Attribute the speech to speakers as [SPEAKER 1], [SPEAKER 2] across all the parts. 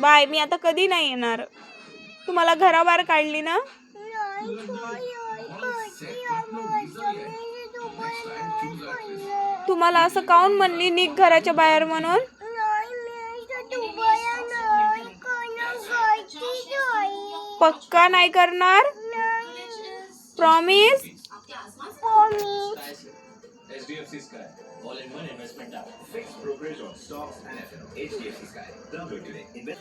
[SPEAKER 1] Bye, मी आता कधी नाही येणार. तुम्हाला घराबाहेर काढली ना. तुम्हाला असं काऊन म्हणली निघ घराच्या बाहेर म्हणून? पक्का नाही करणार? Promise?
[SPEAKER 2] HDFC Sky, all-in-one investment app. Fixed brokerage on stocks and F&O. HDFC Sky. Download today.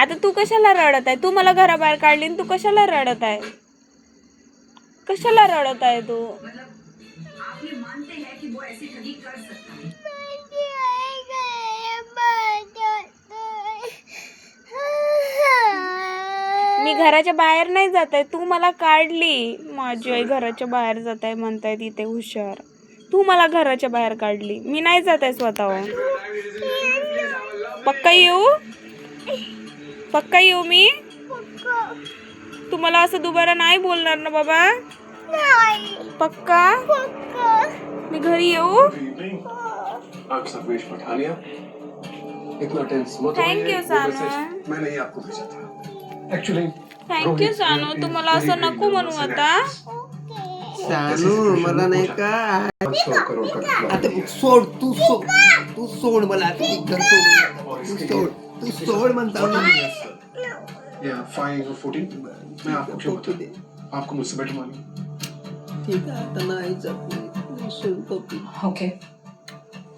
[SPEAKER 1] आता तू कशाला रडत आहे? तू मला घराबाहेर काढली आणि तू कशाला रडत आहे? कशाला रडत आहे तू? मी घराच्या बाहेर नाही जात आहे. तू मला काढली. माझी आई घराच्या बाहेर जात आहे म्हणताय तिथे हुशार. तू मला घराच्या बाहेर काढली. मी नाही जात आहे स्वतःहून. पक्का येऊ? पक्का येऊ मी? तुम्हाला असं दुबारा नाही बोलणार ना बाबा? पक्का? मी घरी येऊ? थँक्यू सानू. थँक्यू सानू. तुम्हाला असं नको म्हणू आता.
[SPEAKER 3] सानू मला नाही का आता सोड. तू सोड मला आता. घर सोड. तू सोड म्हणता ना.
[SPEAKER 4] आपको मुझसे बेटर मानी.
[SPEAKER 3] ठीक आहे आता नाही जात.
[SPEAKER 4] ओके.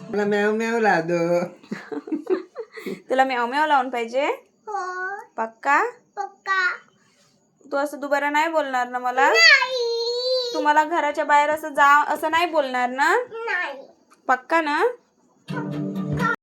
[SPEAKER 3] मला मॅव मॅव लादो.
[SPEAKER 1] तुला मी अमेव लावून पाहिजे? पक्का? तू असं दुबारा नाही बोलणार ना मला? तुम्हाला घराच्या बाहेर असं नाही बोलणार ना? पक्का ना?